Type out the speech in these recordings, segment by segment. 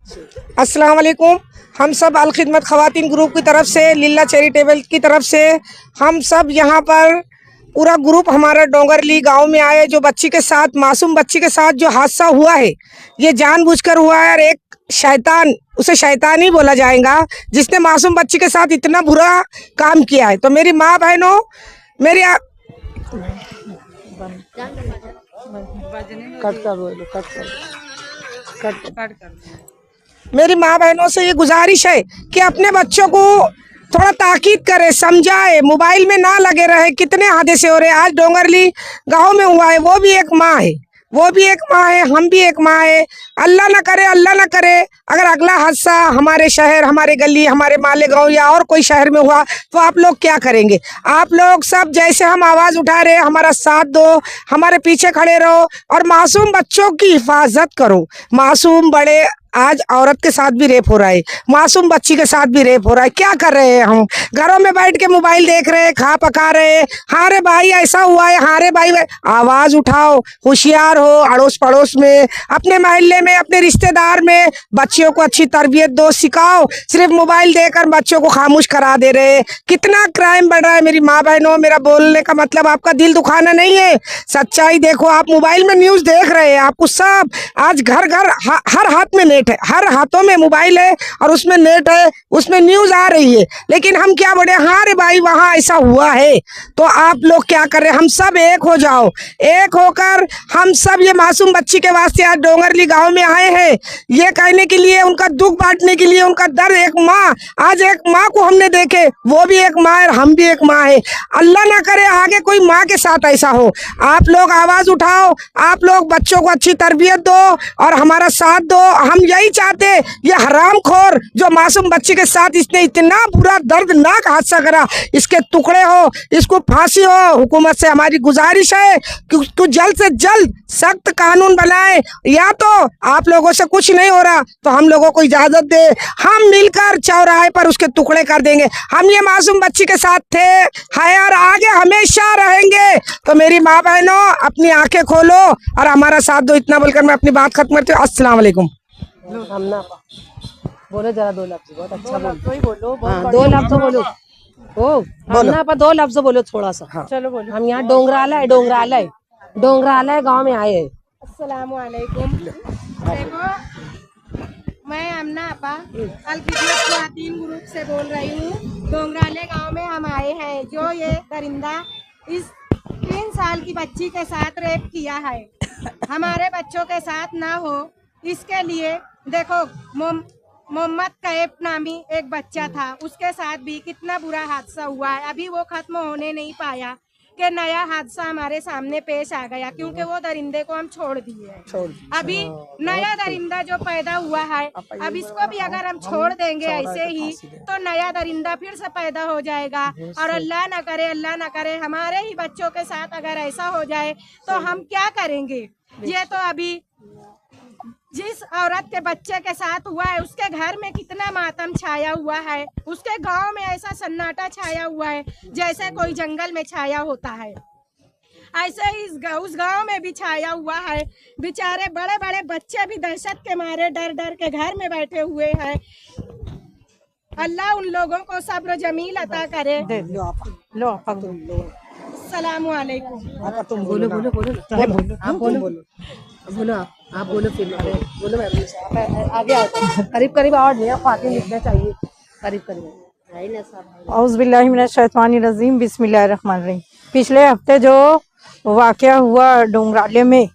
अस्सलाम वालेकुम। हम सब अल खिदमत खवातीन ग्रुप की तरफ से, लिल्ला चैरिटेबल की तरफ से हम सब यहाँ पर पूरा ग्रुप हमारा डोंगरली गांव में आए। जो बच्ची के साथ, मासूम बच्ची के साथ जो हादसा हुआ है, ये जानबूझकर हुआ है और एक शैतान, उसे शैतान ही बोला जाएगा, जिसने मासूम बच्ची के साथ इतना बुरा काम किया है। तो मेरी माँ बहनों, मेरी मेरी माँ बहनों से ये गुजारिश है कि अपने बच्चों को थोड़ा ताकीद करे, समझाए, मोबाइल में ना लगे रहे। कितने हादसे हो रहे हैं। आज डोंगरली गांव में हुआ है, वो भी एक माँ है, वो भी एक माँ है, हम भी एक माँ है। अल्लाह ना करे, अल्लाह ना करे, अगर अगला हादसा हमारे शहर, हमारे गली, हमारे मालेगांव या और कोई शहर में हुआ तो आप लोग क्या करेंगे? आप लोग सब जैसे हम आवाज़ उठा रहे हैं, हमारा साथ दो, हमारे पीछे खड़े रहो और मासूम बच्चों की हिफाजत करो। मासूम बड़े, आज औरत के साथ भी रेप हो रहा है, मासूम बच्ची के साथ भी रेप हो रहा है। क्या कर रहे हैं हम? घरों में बैठ के मोबाइल देख रहे हैं, खा पका रहे हैं। हाँ रे भाई ऐसा हुआ है, हाँ रे भाई, आवाज उठाओ, होशियार हो, अड़ोस पड़ोस में, अपने मोहल्ले में, अपने रिश्तेदार में बच्चियों को अच्छी तरबियत दो, सिखाओ। सिर्फ मोबाइल देकर बच्चों को खामोश करा दे रहे हैं। कितना क्राइम बढ़ रहा है। मेरी माँ बहनों, मेरा बोलने का मतलब आपका दिल दुखाना नहीं है, सच्चाई देखो। आप मोबाइल में न्यूज देख रहे हैं, आपको सब आज घर घर हर हाथ में नेट है, हर हाथों में मोबाइल है और उसमें नेट है, उसमें न्यूज आ रही है। लेकिन हम क्या बोले, हाँ रे भाई वहां ऐसा हुआ है। तो आप लोग क्या कर रहे हैं? हम सब एक हो जाओ, एक होकर हम सब ये मासूम बच्ची के वास्ते आज डोंगरली गांव में आए हैं, ये कहने के लिए, उनका दुख बांटने के लिए, उनका दर्द। एक माँ, आज एक माँ को हमने देखे, वो भी एक माँ है, हम भी एक माँ है। अल्लाह ना करे आगे कोई माँ के साथ ऐसा हो। आप लोग आवाज उठाओ, आप लोग बच्चों को अच्छी तरबियत दो और हमारा साथ दो। हम यही चाहते, ये हरामखोर जो मासूम बच्ची के साथ इसने इतना बुरा दर्दनाक हादसा करा, इसके टुकड़े हो, इसको फांसी हो। हुकूमत से हमारी गुजारिश है कि उसको जल्द से जल्द सख्त कानून बनाए। या तो आप लोगों से कुछ नहीं हो रहा तो हम लोगों को इजाजत दे, हम मिलकर चौराहे पर उसके टुकड़े कर देंगे। हम ये मासूम बच्ची के साथ थे, है और आगे हमेशा रहेंगे। तो मेरी माँ बहनों, अपनी आंखें खोलो और हमारा साथ दो। इतना बोलकर मैं अपनी बात खत्म करती हूँ। अस्सलाम वालेकुम। बोलो जरा दो लफ्ज, बहुत अच्छा बोलो। हाँ, दो लफ्ज बोलो। ओ हमना पर दो लफ्ज बोलो थोड़ा सा। हाँ। चलो बोलो। हम यहाँ डोंगराला गांव में आए हैं। अस्सलाम वालेकुम। देखो, मैं अमना आपा अल खिदमत खवातीन ग्रुप से बोल रही हूँ। डोंगराले गांव में हम आए हैं। जो ये दरिंदा इस 3 साल की बच्ची के साथ रेप किया है, हमारे बच्चों के साथ ना हो, इसके लिए देखो, मोहम्मद कैफ नामी एक बच्चा था, उसके साथ भी कितना बुरा हादसा हुआ है। अभी वो खत्म होने नहीं पाया कि नया हादसा हमारे सामने पेश आ गया, क्योंकि वो दरिंदे को हम छोड़ दिए हैं। अभी नया दरिंदा जो पैदा हुआ है, अब इसको भी अगर हम छोड़ देंगे ऐसे ही, तो नया दरिंदा फिर से पैदा हो जाएगा। और अल्लाह ना करे हमारे ही बच्चों के साथ अगर ऐसा हो जाए तो हम क्या करेंगे? ये तो अभी जिस औरत के बच्चे के साथ हुआ है, उसके घर में कितना मातम छाया हुआ है, उसके गांव में ऐसा सन्नाटा छाया हुआ है जैसे कोई जंगल में छाया होता है। ऐसे ही उस गांव में भी छाया हुआ है। बेचारे बड़े बड़े बच्चे भी दहशत के मारे डर डर के घर में बैठे हुए हैं। अल्लाह उन लोगों को सब्र जमील अता करे। अस्सलाम वालेकुम। तुम बोलो आप बोलो फिर बोलो। आगे आओ, करीब आवाज नहीं, फातिमा लिखना चाहिए, करीब। औज़ुबिल्लाहि मिनश्शैतानिर्रजीम, बिस्मिल्लाहिर्रहमानिर्रहीम। पिछले हफ्ते जो वाक़या हुआ डोंगराले में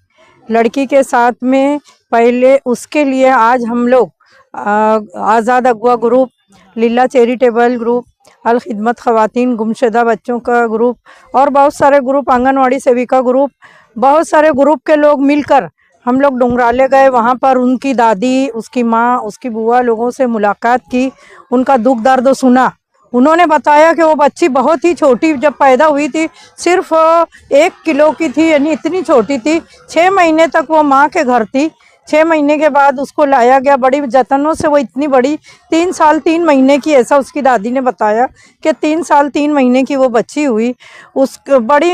लड़की के साथ में, पहले उसके लिए आज हम लोग आज़ाद अगवा ग्रुप, लिल्ला चैरिटेबल ग्रुप, अल खिदमत खवातीन गुमशुदा बच्चों का ग्रुप और बहुत सारे ग्रुप, आंगनवाड़ी सेविका ग्रुप, बहुत सारे ग्रुप के लोग मिलकर हम लोग डोंगराले गए। वहाँ पर उनकी दादी, उसकी माँ, उसकी बुआ लोगों से मुलाकात की, उनका दुख दर्द सुना। उन्होंने बताया कि वो बच्ची बहुत ही छोटी, जब पैदा हुई थी सिर्फ 1 किलो की थी, यानी इतनी छोटी थी। 6 महीने तक वो माँ के घर थी। 6 महीने के बाद उसको लाया गया बड़ी जतनों से। वो इतनी बड़ी 3 साल 3 महीने की, ऐसा उसकी दादी ने बताया कि 3 साल 3 महीने की वो बच्ची हुई। उस बड़ी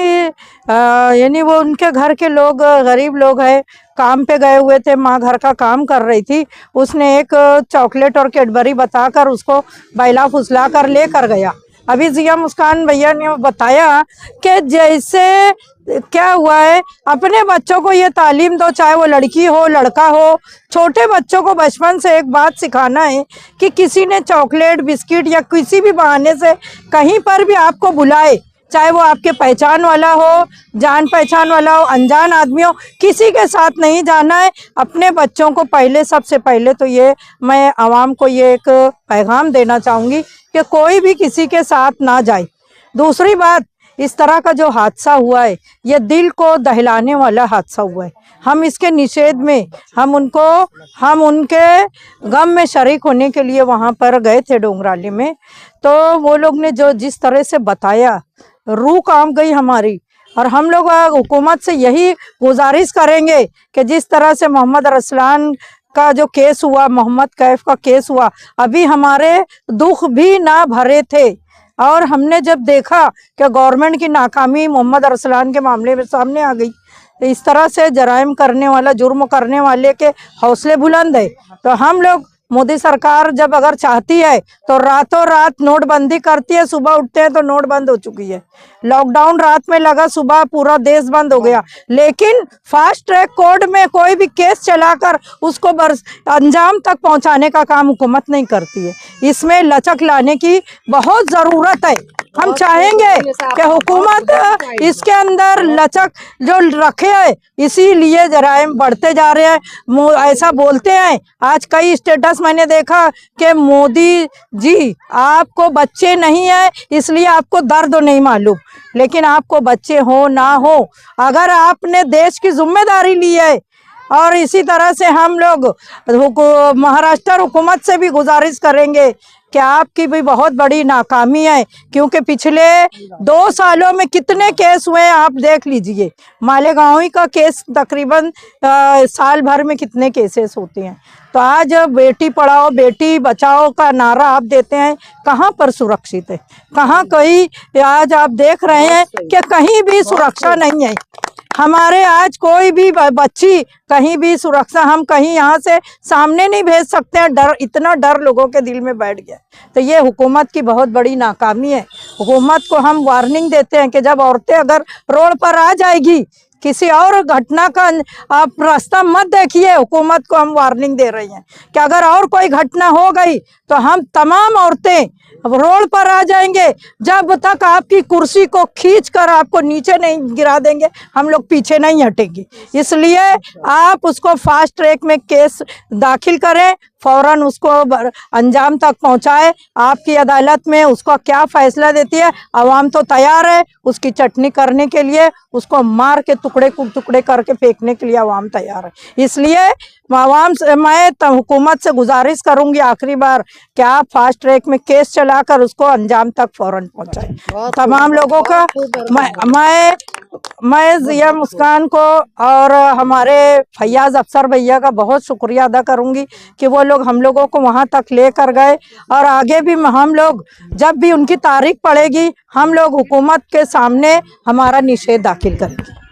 यानी वो उनके घर के लोग गरीब लोग हैं, काम पे गए हुए थे, माँ घर का काम कर रही थी। उसने एक चॉकलेट और कैडबरी बताकर उसको बैला फुसला कर ले कर गया। अभी जिया मुस्कान भैया ने बताया कि जैसे क्या हुआ है, अपने बच्चों को ये तालीम दो, चाहे वो लड़की हो लड़का हो। छोटे बच्चों को बचपन से एक बात सिखाना है कि किसी ने चॉकलेट बिस्किट या किसी भी बहाने से कहीं पर भी आपको बुलाए, चाहे वो आपके पहचान वाला हो, जान पहचान वाला हो, अनजान आदमी हो, किसी के साथ नहीं जाना है। अपने बच्चों को पहले, सबसे पहले तो ये मैं आवाम को ये एक पैगाम देना चाहूँगी कि कोई भी किसी के साथ ना जाए। दूसरी बात, इस तरह का जो हादसा हुआ है ये दिल को दहलाने वाला हादसा हुआ है। हम इसके निषेध में हम उनके गम में शरीक होने के लिए वहाँ पर गए थे डोंगराली में। तो वो लोग ने जो जिस तरह से बताया, रूह कांप गई हमारी। और हम लोग हुकूमत से यही गुजारिश करेंगे कि जिस तरह से मोहम्मद अरसलान का जो केस हुआ, मोहम्मद कैफ का केस हुआ, अभी हमारे दुख भी ना भरे थे। और हमने जब देखा कि गवर्नमेंट की नाकामी मोहम्मद अरसलान के मामले में सामने आ गई, तो इस तरह से जराइम करने वाला, जुर्म करने वाले के हौसले बुलंद है। तो हम लोग, मोदी सरकार जब अगर चाहती है तो रातों रात नोटबंदी करती है, सुबह उठते हैं तो नोट बंद हो चुकी है। लॉकडाउन रात में लगा, सुबह पूरा देश बंद हो गया। लेकिन फास्ट ट्रैक कोर्ट में कोई भी केस चलाकर उसको अंजाम तक पहुंचाने का काम हुकूमत नहीं करती है। इसमें लचक लाने की बहुत जरूरत है। हम चाहेंगे कि हुकूमत इसके अंदर लचक जो रखे है, इसीलिए जराइम बढ़ते जा रहे हैं। ऐसा बोलते हैं, आज कई स्टेटस मैंने देखा कि मोदी जी आपको बच्चे नहीं है इसलिए आपको दर्द नहीं मालूम। लेकिन आपको बच्चे हो ना हो, अगर आपने देश की जिम्मेदारी ली है, और इसी तरह से हम लोग महाराष्ट्र हुकूमत से भी गुजारिश करेंगे कि आपकी भी बहुत बड़ी नाकामी है। क्योंकि पिछले 2 सालों में कितने केस हुए हैं आप देख लीजिए। मालेगांव का केस तकरीबन साल भर में कितने केसेस होते हैं। तो आज बेटी पढ़ाओ बेटी बचाओ का नारा आप देते हैं, कहाँ पर सुरक्षित है? कहाँ कहीं आज आप देख रहे हैं कि कहीं भी सुरक्षा नहीं है। हमारे आज कोई भी बच्ची कहीं भी सुरक्षा, हम कहीं यहाँ से सामने नहीं भेज सकते हैं। डर, इतना डर लोगों के दिल में बैठ गया। तो ये हुकूमत की बहुत बड़ी नाकामी है। हुकूमत को हम वार्निंग देते हैं कि जब औरतें अगर रोड पर आ जाएगी, किसी और घटना का आप रास्ता मत देखिए। हुकूमत को हम वार्निंग दे रही हैं कि अगर और कोई घटना हो गई तो हम तमाम औरतें रोड पर आ जाएंगे। जब तक आपकी कुर्सी को खींच कर आपको नीचे नहीं गिरा देंगे, हम लोग पीछे नहीं हटेंगे। इसलिए आप उसको फास्ट ट्रैक में केस दाखिल करें, फौरन उसको अंजाम तक पहुंचाए। आपकी अदालत में उसका क्या फैसला देती है, आवाम तो तैयार है उसकी चटनी करने के लिए, उसको मार के टुकड़े टुकड़े करके फेंकने के लिए आवाम तैयार है। इसलिए आवाम से मैं हुकूमत से गुजारिश करूंगी आखिरी बार कि आप फास्ट ट्रैक में केस चलाकर उसको अंजाम तक फौरन पहुंचाएं। तमाम लोगों का मैं जिया मुस्कान को और हमारे फैयाज अफसर भैया का बहुत शुक्रिया अदा करूंगी कि वो लोग हम लोगों को वहां तक लेकर गए। और आगे भी हम लोग जब भी उनकी तारीख पड़ेगी, हम लोग हुकूमत के सामने हमारा निषेध दाखिल करेंगे।